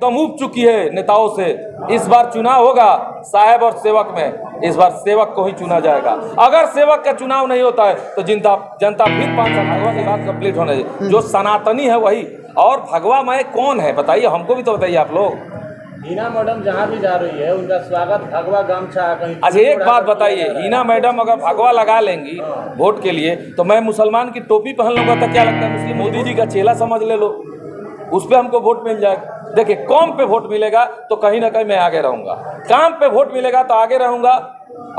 एकदम उब चुकी है नेताओं से। इस बार चुनाव होगा साहब और सेवक में, इस बार सेवक को ही चुना जाएगा। अगर सेवक का चुनाव नहीं होता है तो जनता फिर 5 साल भगवा की बात कंप्लीट होने चाहिए। जो सनातनी है वही, और भगवा मय कौन है बताइए, हमको भी तो बताइए आप लोग। हिना मैडम जहाँ भी जा रही है उनका स्वागत भगवा गमछा कहीं। अच्छा एक बात बताइए, हिना मैडम अगर भगवा लगा लेंगी वोट के लिए तो मैं मुसलमान की टोपी पहन लूंगा तो क्या लगता है मुस्लिम मोदी जी का चेला समझ ले लो, उस पर हमको वोट मिल जाएगा। देखिए कौम पे वोट मिलेगा तो कहीं ना कहीं मैं आगे रहूंगा, काम पे वोट मिलेगा तो आगे रहूंगा,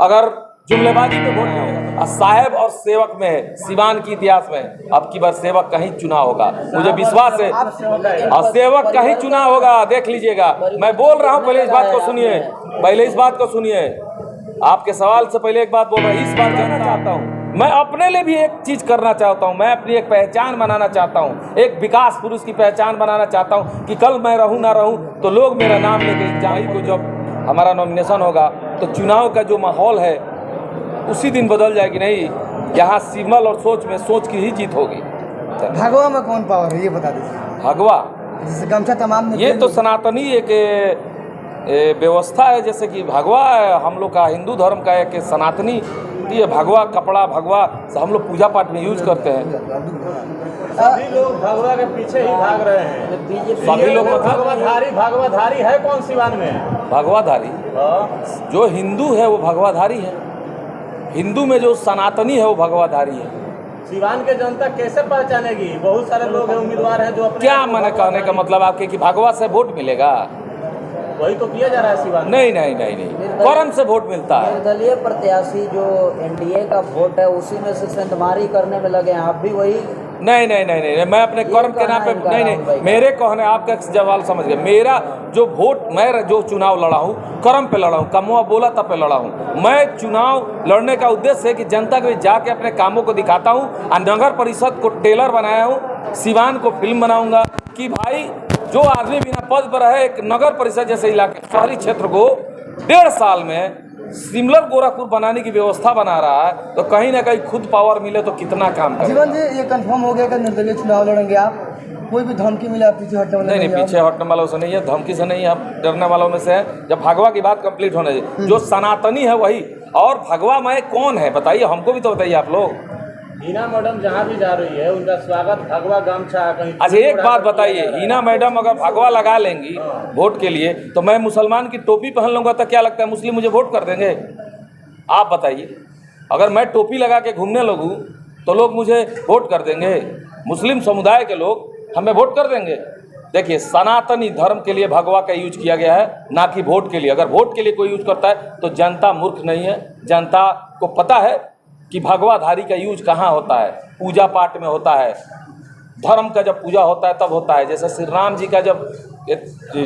अगर जुमलेबाजी पे वोट मिलेगा। साहेब और सेवक में है, सिवान के इतिहास में अब की बार सेवक का ही चुनाव होगा, मुझे विश्वास है। और सेवक का ही चुनाव होगा, देख लीजिएगा। मैं बोल रहा हूँ, पहले इस बात को सुनिए, पहले इस बात को सुनिए। आपके सवाल से पहले एक बात बोल रहा हूँ, इस बार जानना चाहता हूँ, मैं अपने लिए भी एक चीज करना चाहता हूँ, मैं अपनी एक पहचान बनाना चाहता हूँ, एक विकास पुरुष की पहचान बनाना चाहता हूँ कि कल मैं रहूँ ना रहूँ तो लोग मेरा नाम लेके जाए को जब हमारा नॉमिनेशन होगा तो चुनाव का जो माहौल है उसी दिन बदल जाएगी। नहीं, यहाँ सिमल और सोच में सोच की ही जीत होगी। भगवा में कौन पावर है ये बता दीजिए। भगवा जैसे गमछा तमाम ये तो सनातनी एक व्यवस्था है, जैसे कि भगवा हम लोग का हिंदू धर्म का एक सनातनी, ये भगवा कपड़ा भगवा हम लोग पूजा पाठ में यूज करते हैं। सभी लोग भगवा के पीछे ही भाग रहे हैं। सभी लोग भगवाधारी है कौन सिवान में? भगवाधारी जो हिंदू है वो भगवाधारी है, हिंदू में जो सनातनी है वो भगवाधारी है। सिवान के जनता कैसे पहचानेगी? बहुत सारे लोग हैं, उम्मीदवार हैं जो अपने क्या मैंने कहने का मतलब आपके कि भगवा से वोट मिलेगा? वही तो किया जा रहा है सिवान। नहीं नहीं नहीं नहीं, कर्म से वोट मिलता है। निर्दलीय प्रत्याशी जो एनडीए का वोट है उसी में से सेंधमारी करने में लगे हैं, आप भी वही? नहीं नहीं नहीं नहीं, मैं अपने कर्म के नाम पे नहीं नहीं, मेरे कहने आपका जवाब समझ गए। मेरा जो वोट, मैं जो चुनाव लड़ा हूँ कर्म पे लड़ा हूँ, कमुआ बोला तब पे लड़ा हूँ। मैं चुनाव लड़ने का उद्देश्य है कि जनता के बीच जाके अपने कामों को दिखाता हूँ। और नगर परिषद को टेलर बनाया हूँ, सिवान को फिल्म बनाऊंगा कि भाई जो आदमी बिना पद पर है, एक नगर परिषद जैसे इलाके शहरी क्षेत्र को 1.5 साल में सिमलर गोरखपुर बनाने की व्यवस्था बना रहा है, तो कहीं ना कहीं खुद पावर मिले तो कितना काम करें। जीवन जी ये कंफर्म हो गया कि निर्दलीय चुनाव लड़ेंगे आप? कोई भी धमकी मिला पीछे हटने वाले? नहीं, पीछे हटने वालों से नहीं है, धमकी से नहीं है, आप डरने वालों में से है। जब भगवा की बात कंप्लीट होने चाहिए, जो सनातनी है वही, और भगवा मय कौन है बताइए, हमको भी तो बताइए आप लोग। हिना मैडम जहाँ भी जा रही है उनका स्वागत भगवा गमछा कहीं। अच्छा एक बात बताइए, हिना मैडम अगर भगवा लगा लेंगी वोट के लिए तो मैं मुसलमान की टोपी पहन लूंगा तो क्या लगता है मुस्लिम मुझे वोट कर देंगे? आप बताइए, अगर मैं टोपी लगा के घूमने लगूँ तो लोग मुझे वोट कर देंगे? मुस्लिम समुदाय के लोग हमें वोट कर देंगे? देखिए सनातनी धर्म के लिए भगवा का यूज किया गया है, ना कि वोट के लिए। अगर वोट के लिए कोई यूज करता है तो जनता मूर्ख नहीं है, जनता को पता है कि भगवाधारी का यूज कहाँ होता है, पूजा पाठ में होता है, धर्म का जब पूजा होता है तब होता है। जैसे श्री राम जी का जब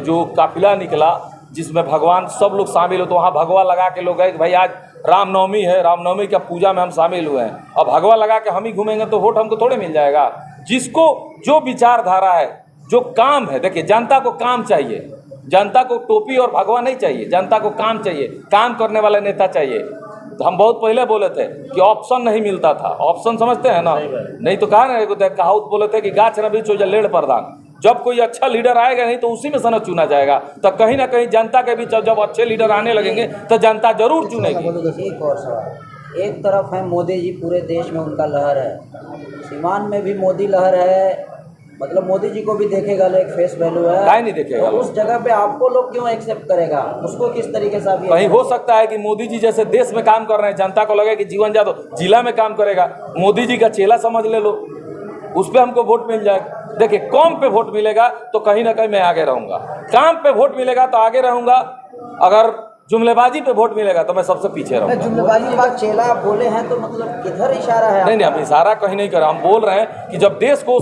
जो काफिला निकला जिसमें भगवान सब लोग शामिल हो, तो वहाँ भगवा लगा के लोग गए कि भाई आज रामनवमी है, रामनवमी का पूजा में हम शामिल हुए हैं, और भगवा लगा के हम ही घूमेंगे तो वोट हमको थोड़े मिल जाएगा। जिसको जो विचारधारा है, जो काम है, देखिए जनता को काम चाहिए, जनता को टोपी और भगवा नहीं चाहिए, जनता को काम चाहिए, काम करने वाला नेता चाहिए। तो हम बहुत पहले बोले थे कि ऑप्शन नहीं मिलता था, ऑप्शन समझते हैं ना? नहीं तो कहा ना, कहावत बोले थे कि गाछ न बीच हो लेड़ प्रधान। जब कोई अच्छा लीडर आएगा नहीं तो उसी में से न चुना जाएगा, तो कहीं ना कहीं जनता के बीच जब अच्छे लीडर आने लगेंगे तो जनता जरूर चुनेगी। एक और सवाल, एक तरफ है मोदी जी, पूरे देश में उनका लहर है, सिवान में भी मोदी लहर है, मतलब मोदी जी को भी देखेगा, एक फेस वैल्यू है, काहे नहीं देखेगा? तो उस जगह पे आपको लोग क्यों एक्सेप्ट करेगा? उसको किस तरीके से आप कहीं हो सकता है कि मोदी जी जैसे देश में काम कर रहे हैं, जनता को लगे कि जीवन यादव जिला में काम करेगा, मोदी जी का चेला समझ ले लो, उस पर हमको वोट मिल जाएगा। देखिए कौम पे वोट मिलेगा तो कहीं ना कहीं मैं आगे रहूंगा, काम पे वोट मिलेगा तो आगे रहूंगा, अगर जुमलेबाजी पे वोट मिलेगा तो मैं सबसे पीछे रहूंगा। जुमलेबाजी बात चेला आप बोले हैं तो मतलब किधर इशारा है? नहीं, हम इशारा कहीं नहीं कर रहे, हम बोल रहे हैं कि जब देश को,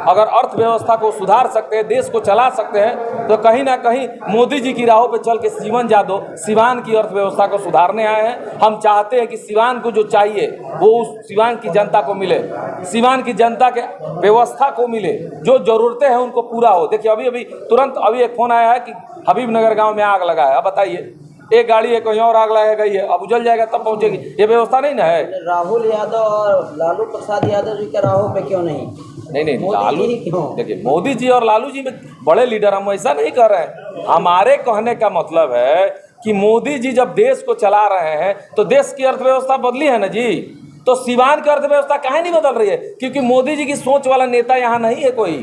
अगर अर्थव्यवस्था को सुधार सकते हैं, देश को चला सकते हैं, तो कहीं ना कहीं मोदी जी की राहों पे चल के जीवन यादव सिवान की अर्थव्यवस्था को सुधारने आए हैं। हम चाहते हैं कि सिवान को जो चाहिए वो उस सिवान की जनता को मिले, सिवान की जनता के व्यवस्था को मिले, जो जरूरतें हैं उनको पूरा हो। देखिए अभी तुरंत एक फोन आया है कि हबीबनगर गाँव में आग लगा है। अब बताइए, एक गाड़ी है कहीं और आग लगा गई है, अब उजल जाएगा तब पहुंचेगी, ये व्यवस्था नहीं ना है। राहुल यादव और लालू प्रसाद यादव जी के राहों पे क्यों नहीं? नहीं मोदी लालू जी क्यों? देखिए, मोदी जी और लालू जी में बड़े लीडर, हम ऐसा नहीं कर रहे हैं। हमारे कहने का मतलब है कि मोदी जी जब देश को चला रहे हैं तो देश की अर्थव्यवस्था बदली है ना जी। तो सिवान की अर्थव्यवस्था काहे नहीं बदल रही है? क्योंकि मोदी जी की सोच वाला नेता यहाँ नहीं है कोई।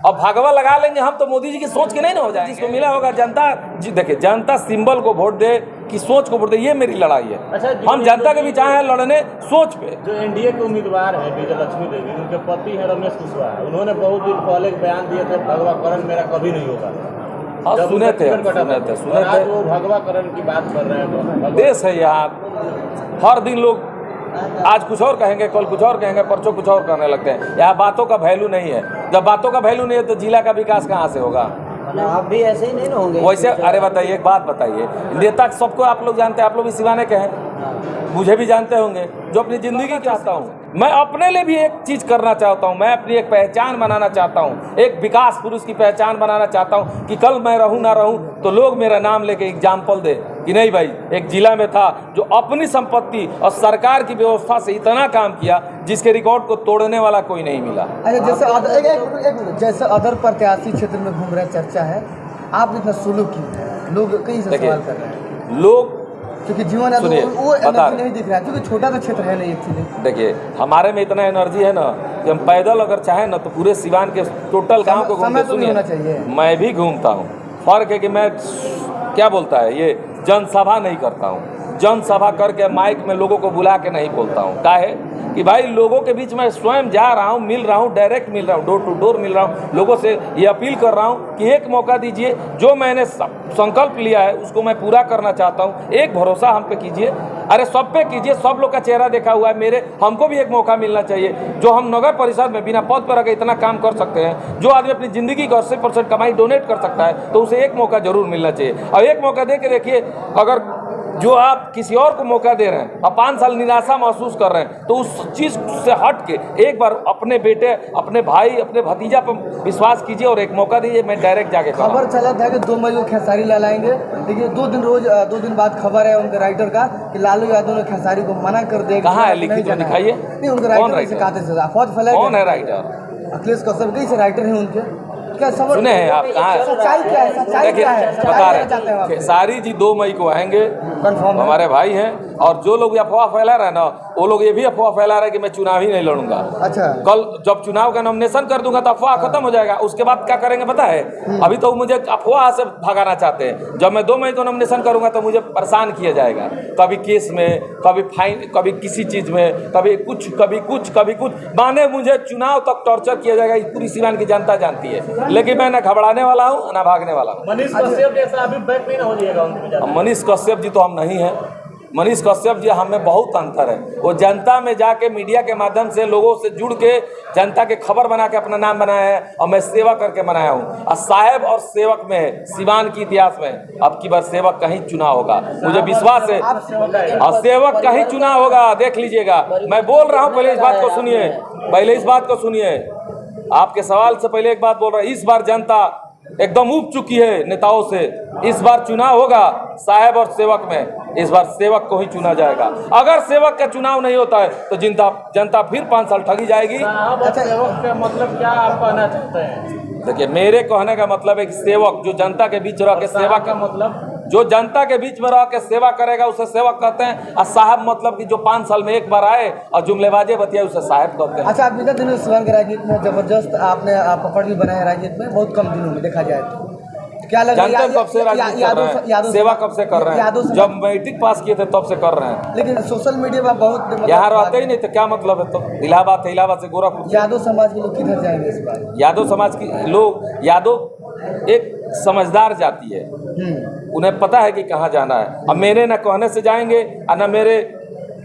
अब भागवा लगा लेंगे हम तो मोदी जी की सोच के नहीं ना हो जाएंगे। जिसको मिला होगा जनता जी, देखिए जनता सिंबल को वोट दे कि सोच को वोट दे, ये मेरी लड़ाई है। अच्छा, हम जनता के बीच आए हैं लड़ने सोच पे। जो एनडीए के उम्मीदवार है विजय लक्ष्मी देवी, उनके पति हैं रमेश कुशवाहा, उन्होंने बहुत दिन पहले एक बयान दिए थे, भगवाकरण मेरा कभी नहीं होगा। हाँ, जब सुने उनका थे टिकट कटा था। सुने और आज थे। वो भगवाकरण की बात कर रहे हैं। देश है यहाँ, हर दिन लोग आज कुछ और कहेंगे, कल कुछ और कहेंगे, परसों कुछ और करने लगते हैं। यहाँ बातों का वैल्यू नहीं है। जब बातों का वैल्यू नहीं है तो जिला का विकास कहाँ से होगा? आप भी ऐसे ही नहीं ना होंगे वैसे अरे बताइए, एक बात बताइए, नेता सबको आप लोग जानते हैं, आप लोग भी सिवाने के हैं, मुझे भी जानते होंगे। जो अपनी ज़िंदगी चाहता हूँ, मैं अपने लिए भी एक चीज़ करना चाहता हूँ। मैं अपनी एक पहचान बनाना चाहता हूँ, एक विकास पुरुष की पहचान बनाना चाहता हूँ कि कल मैं रहूँ ना रहूँ तो लोग मेरा नाम लेके एग्जाम्पल दे कि नहीं भाई, एक जिला में था जो अपनी संपत्ति और सरकार की व्यवस्था से इतना काम किया जिसके रिकॉर्ड को तोड़ने वाला कोई नहीं मिला। अच्छा, जैसे जैसे अदर प्रत्याशी क्षेत्र में घूम रहे, चर्चा है, आप इतना सुलूक की लोग कई से सवाल कर रहे हैं। लोग क्योंकि जीवन है तो वो एनर्जी नहीं दिख रहा है, क्योंकि छोटा सा क्षेत्र है नहीं एक्चुअली। देखिए, हमारे में इतना एनर्जी है ना कि हम पैदल अगर चाहें ना तो पूरे सिवान के टोटल गांव को घूमते। तो नहीं होना चाहिए। मैं भी घूमता हूँ, फर्क है कि मैं क्या बोलता है ये जनसभा नहीं करता हूँ। जनसभा करके माइक में लोगों को बुला के नहीं बोलता हूँ। काहे कि भाई लोगों के बीच में स्वयं जा रहा हूँ, मिल रहा हूँ, डायरेक्ट मिल रहा हूँ, डोर टू डोर मिल रहा हूँ, लोगों से ये अपील कर रहा हूँ कि एक मौका दीजिए। जो मैंने संकल्प लिया है उसको मैं पूरा करना चाहता हूँ। एक भरोसा हम पे कीजिए, अरे सब पे कीजिए। सब लोग का चेहरा देखा हुआ है मेरे, हमको भी एक मौका मिलना चाहिए। जो हम नगर परिषद में बिना पद पर रखे इतना काम कर सकते हैं, जो आदमी अपनी ज़िंदगी का 80% कमाई डोनेट कर सकता है, तो उसे एक मौका जरूर मिलना चाहिए। और एक मौका दे के देखिए, अगर जो आप किसी और को मौका दे रहे हैं और 5 साल निराशा महसूस कर रहे हैं, तो उस चीज़ से हट के एक बार अपने बेटे, अपने भाई, अपने भतीजा पर विश्वास कीजिए और एक मौका दीजिए। मैं डायरेक्ट जाके खबर चला था कि 2 मई को खेसारी लाल आएंगे, लेकिन 2 दिन बाद खबर है उनके राइटर का कि लालू यादव ने खेसारी को मना कर देगा। कहाँ है लिखित में दिखाइए? नहीं, उनके राइटर से कहते थे अफवाह फैलाया। कौन है राइटर? अखिलेश कश्यप कई से राइटर हैं उनके। क्या सुने हैं आप? कहाँ सच्चाई क्या है? सच्चाई क्या है? बता रहे, खेसारी जी 2 मई को आएंगे, कंफर्म हमारे भाई हैं। और जो लोग अफवाह फैला रहे हैं ना, वो लोग ये भी अफवाह फैला रहे हैं कि मैं चुनाव ही नहीं लड़ूंगा। अच्छा, कल जब चुनाव का नॉमिनेशन कर दूंगा तो अफवाह खत्म हो जाएगा। उसके बाद क्या करेंगे पता है? अभी तो मुझे अफवाह से भगाना चाहते हैं। जब मैं 2 मई को नॉमिनेशन करूंगा तो मुझे परेशान किया जाएगा, कभी केस में, कभी फाइन, कभी किसी चीज़ में, कभी कुछ, कभी कुछ, कभी कुछ, माने मुझे चुनाव तक टॉर्चर किया जाएगा। पूरी सिवान की जनता जानती है। लेकिन मैं ना घबराने वाला हूँ ना भागने वाला हूँ। मनीष कश्यप जैसा अभी बैक नहीं ना हो जाएगा उनके। मनीष कश्यप जी तो हम नहीं हैं। मनीष कश्यप जी हमें बहुत अंतर है। वो जनता में जाके मीडिया के माध्यम से लोगों से जुड़ के जनता के खबर बना के अपना नाम बनाया है, और मैं सेवा करके बनाया हूँ। और साहेब और सेवक में सिवान के इतिहास में अब की बार सेवक का ही चुनाव होगा, मुझे विश्वास है। और सेवक का ही चुनाव होगा, देख लीजिएगा। मैं बोल रहा हूँ, पहले इस बात को सुनिए, पहले इस बात को सुनिए। आपके सवाल से पहले एक बात बोल रहा है, इस बार जनता एकदम उब चुकी है नेताओं से। इस बार चुनाव होगा साहेब और सेवक में, इस बार सेवक को ही चुना जाएगा। अगर सेवक का चुनाव नहीं होता है तो जनता फिर 5 साल ठगी जाएगी। अच्छा, सेवक का मतलब क्या आप कहना चाहते हैं? देखिए, मेरे कहने का मतलब है कि सेवक जो जनता के बीच रह के सेवा का मतलब, जो जनता के बीच में रह के सेवा करेगा उसे सेवक कहते हैं। और साहब मतलब कि जो 5 साल में एक बार आए और जुमलेबाजी बतिया उसे साहब कहते हैं। अच्छा, आप इतना दिन सिवान के राजनीति में जबरदस्त आपने पकड़ भी बनाया राजनीति में, बहुत कम दिनों में देखा जाए तो क्या लग रहा है? कब से राजनीति कर रहे हैं? सेवा कब से कर रहे हैं? जब मैट्रिक पास किए थे तब से कर रहे हैं। लेकिन सोशल मीडिया पर बहुत यहाँ रहते ही नहीं तो क्या मतलब है? तो इलाहाबाद है, इलाहाबाद से गोरखपुर। यादव समाज के लोग किधर जाएंगे इस बार? यादव समाज के लोग, यादव एक समझदार जाति है, उन्हें पता है कि कहाँ जाना है। अब मेरे न कहने से जाएंगे और न मेरे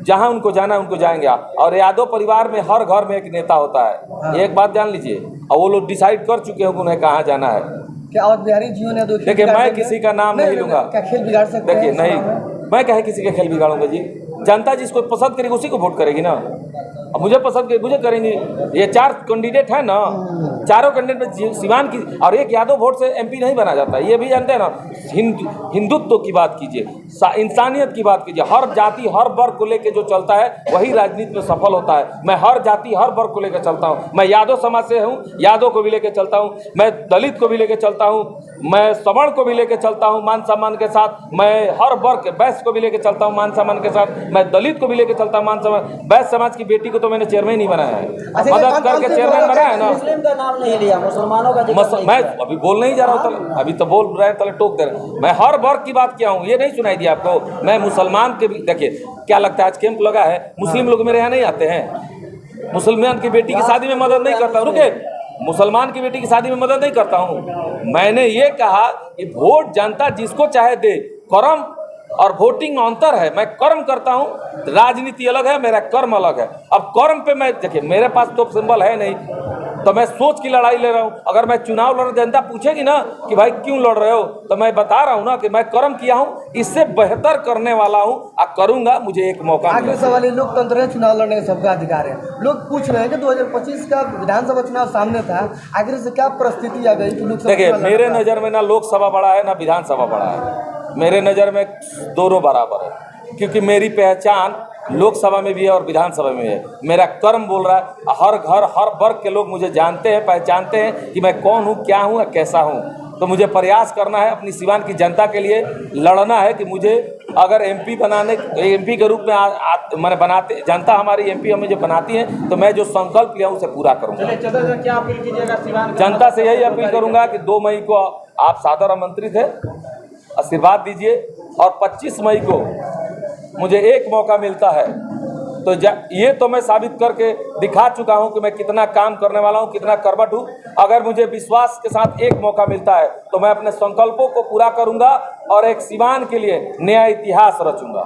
जहाँ उनको जाना है उनको जाएंगे। और यादव परिवार में हर घर में एक नेता होता है, एक बात जान लीजिए। और वो लोग डिसाइड कर चुके हैं कि उन्हें कहाँ जाना है। क्या और बिहारी जीवन है? देखिए, मैं किसी का नाम नहीं लूंगा। क्या खेल बिगाड़ सकते हैं? देखिए, नहीं, मैं कहे किसी के खेल बिगाड़ूंगा जी। जनता जिसको पसंद करेगी उसी को वोट करेगी ना। अब मुझे पसंद मुझे करेंगे। ये 4 कैंडिडेट है ना, चारों कैंडिडेट में सिवान की, और एक यादव वोट से एमपी नहीं बना जाता, ये भी जानते हैं ना। हिंदुत्व की बात कीजिए, इंसानियत की बात कीजिए, हर जाति हर वर्ग को लेकर जो चलता है वही राजनीति में सफल होता है। मैं हर जाति हर वर्ग को लेकर चलता हूँ। मैं यादव समाज से हूँ, यादव को भी लेकर चलता हूँ, मैं दलित को भी लेकर चलता हूँ, मैं सवर्ण को भी लेकर चलता हूँ मान सम्मान के साथ, मैं हर वर्ग वैश्य को भी लेकर चलता हूँ मान सम्मान के साथ, मैं दलित को भी लेकर चलता हूँ मान सम्मान। वैश्य समाज की बेटी को तो मैंने चेयरमैन नहीं बनाया है, मदद करके चेयरमैन बनाया है ना। मुस्लिम का नाम नहीं लिया, मुसलमानों का जिक्र नहीं मैं किया। अभी बोल नहीं जा रहा हूँ, अभी तो बोल रहे हैं, तले टोक दे रहे हैं। मैं हर वर्ग की बात किया हूँ, ये नहीं सुनाई दिया आपको। मैं मुसलमान के भी, देखिए क्या लगता है आज कैंप लगा है, मुस्लिम लोग मेरे यहाँ नहीं आते हैं। मुसलमान की बेटी की शादी में मदद नहीं करता हूँ, रुके, मुसलमान की बेटी की शादी में मदद नहीं करता हूँ। मैंने ये कहा कि वोट जनता जिसको चाहे दे, कर्म और वोटिंग में अंतर है। मैं कर्म करता हूँ, राजनीति अलग है, मेरा कर्म अलग है। अब कर्म पे मैं, देखिए मेरे पास तो सिंबल है नहीं, तो मैं सोच की लड़ाई ले रहा हूँ। अगर मैं चुनाव लड़, जनता पूछेगी ना कि भाई क्यों लड़ रहे हो, तो मैं बता रहा हूँ ना कि मैं कर्म किया हूँ, इससे बेहतर करने वाला हूँ और करूँगा, मुझे एक मौका आखिरी मिला। सवाल, ये लोकतंत्र है, चुनाव लड़ने का सबका अधिकार है। लोग पूछ रहे हैं कि 2025 का विधानसभा चुनाव सामने था, आखिर से क्या परिस्थिति आ गई कि लोकसभा देखिए चुनाव मेरे लड़ना नज़र में ना लोकसभा बड़ा है ना विधानसभा बड़ा है, मेरे नज़र में दोनों बराबर है। क्योंकि मेरी पहचान लोकसभा में भी है और विधानसभा में भी है। मेरा कर्म बोल रहा है, हर घर हर वर्ग के लोग मुझे जानते हैं, पहचानते हैं कि मैं कौन हूँ, क्या हूँ, कैसा हूँ। तो मुझे प्रयास करना है अपनी सिवान की जनता के लिए, लड़ना है कि मुझे अगर एमपी बनाने, एमपी के रूप में मैंने बनाते, जनता हमारी एमपी मुझे बनाती है, तो मैं जो संकल्प लिया उसे पूरा करूँगा। क्या अपील कीजिएगा सिवान जनता से यही अपील करूँगा कि 2 मई को आप सादर आमंत्रित है, आशीर्वाद दीजिए, और 25 मई को मुझे एक मौका मिलता है तो ये तो मैं साबित करके दिखा चुका हूं कि मैं कितना काम करने वाला हूं, कितना कर्मठ हूं। अगर मुझे विश्वास के साथ एक मौका मिलता है तो मैं अपने संकल्पों को पूरा करूंगा और एक सिवान के लिए नया इतिहास रचूंगा।